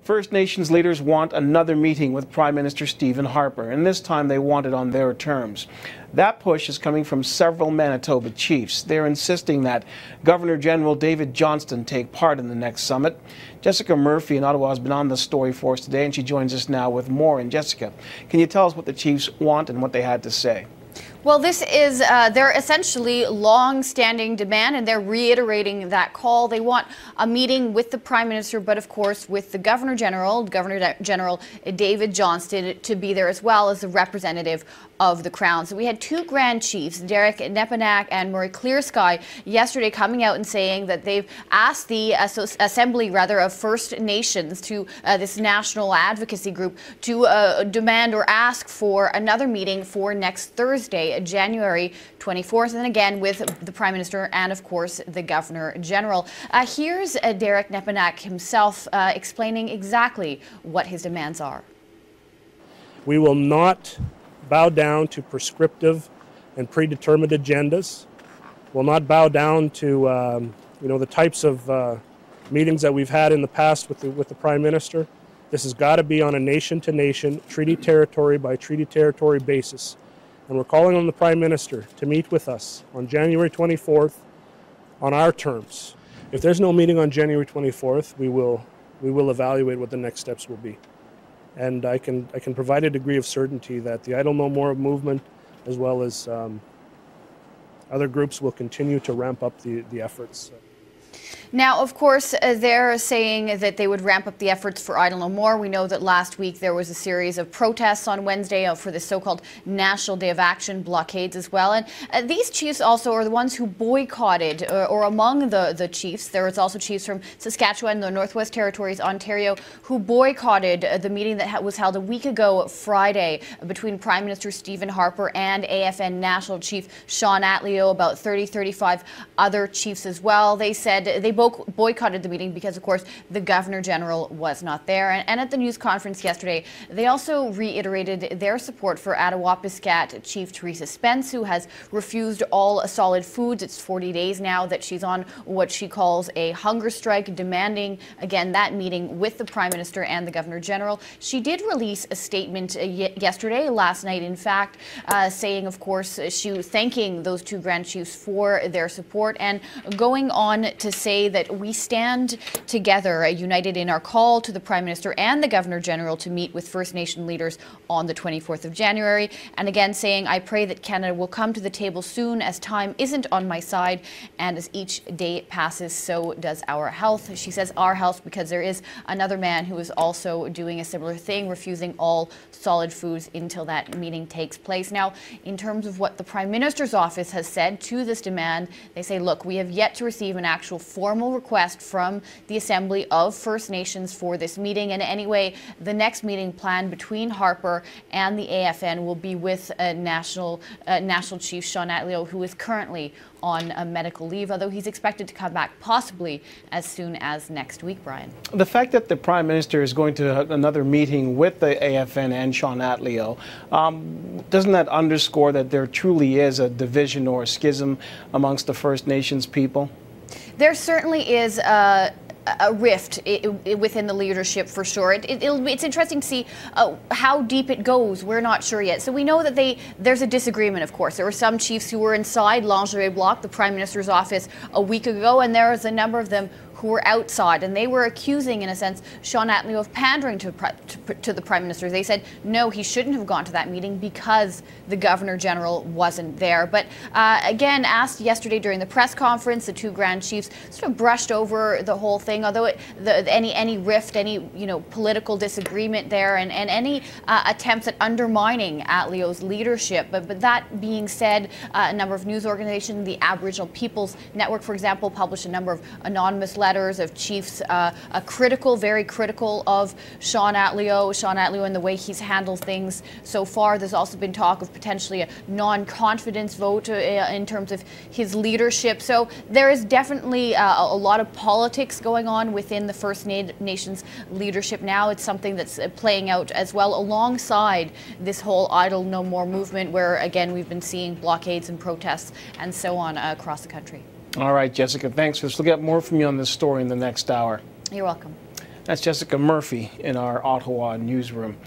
First Nations leaders want another meeting with Prime Minister Stephen Harper, and this time they want it on their terms. That push is coming from several Manitoba chiefs. They're insisting that Governor-General David Johnston take part in the next summit. Jessica Murphy in Ottawa has been on the story for us today, and she joins us now with more. And Jessica, can you tell us what the chiefs want and what they had to say? Well, this is their essentially long-standing demand, and they're reiterating that call. They want a meeting with the Prime Minister, but of course with the Governor-General, Governor-General David Johnston, to be there as well as the representative of the Crown. So we had two Grand Chiefs, Derek Nepinak and Murray Clearsky, yesterday coming out and saying that they've asked the Assembly of First Nations, to this national advocacy group, to demand or ask for another meeting for next Thursday, January 24th, and then again with the Prime Minister and, of course, the Governor-General. Here's Derek Nepinak himself explaining exactly what his demands are. We will not bow down to prescriptive and predetermined agendas. We'll not bow down to the types of meetings that we've had in the past with the Prime Minister. This has got to be on a nation-to-nation, treaty territory by treaty territory basis. And we're calling on the Prime Minister to meet with us on January 24th on our terms. If there's no meeting on January 24th, we will evaluate what the next steps will be. And I can provide a degree of certainty that the Idle No More movement, as well as other groups, will continue to ramp up the efforts. Now, of course, they're saying that they would ramp up the efforts for Idle No More. We know that last week there was a series of protests on Wednesday for the so-called National Day of Action blockades as well. And these chiefs also are the ones who boycotted, or among the chiefs, there was also chiefs from Saskatchewan, the Northwest Territories, Ontario, who boycotted the meeting that was held a week ago Friday between Prime Minister Stephen Harper and AFN National Chief Sean Atleo, about 35 other chiefs as well. They said they boycotted the meeting because, of course, the Governor-General was not there. And at the news conference yesterday, they also reiterated their support for Attawapiskat Chief Teresa Spence, who has refused all solid foods. It's 40 days now that she's on what she calls a hunger strike, demanding, again, that meeting with the Prime Minister and the Governor-General. She did release a statement last night, in fact, saying, of course, she was thanking those two Grand Chiefs for their support and going on to say that we stand together, united in our call to the Prime Minister and the Governor-General to meet with First Nation leaders on the 24th of January. And again saying, I pray that Canada will come to the table soon, as time isn't on my side, and as each day passes, so does our health. She says our health because there is another man who is also doing a similar thing, refusing all solid foods until that meeting takes place. Now, in terms of what the Prime Minister's office has said to this demand, they say, look, we have yet to receive an actual formal request from the Assembly of First Nations for this meeting. And anyway, the next meeting planned between Harper and the AFN will be with National Chief Sean Atleo, who is currently on a medical leave, although he's expected to come back possibly as soon as next week, Brian. The fact that the Prime Minister is going to another meeting with the AFN and Sean Atleo, doesn't that underscore that there truly is a division or a schism amongst the First Nations people? There certainly is a rift within the leadership, for sure. It's interesting to see how deep it goes. We're not sure yet. So we know that there's a disagreement, of course. There were some chiefs who were inside Lingerie Block, the Prime Minister's office, a week ago, and there was a number of them who were outside, and they were accusing, in a sense, Sean Atleo of pandering to the Prime Minister. They said, no, he shouldn't have gone to that meeting because the Governor-General wasn't there. But again, asked yesterday during the press conference, the two Grand Chiefs sort of brushed over the whole thing, although any rift, any political disagreement there, and any attempts at undermining Atleo's leadership. But that being said, a number of news organizations, the Aboriginal Peoples Network, for example, published a number of anonymous letters of chiefs very critical of Sean Atleo and the way he's handled things so far. There's also been talk of potentially a non-confidence vote in terms of his leadership. So there is definitely a lot of politics going on within the First Nations leadership now. It's something that's playing out as well alongside this whole Idle No More movement, where again we've been seeing blockades and protests and so on across the country. All right, Jessica, thanks. We'll get more from you on this story in the next hour. You're welcome. That's Jessica Murphy in our Ottawa newsroom.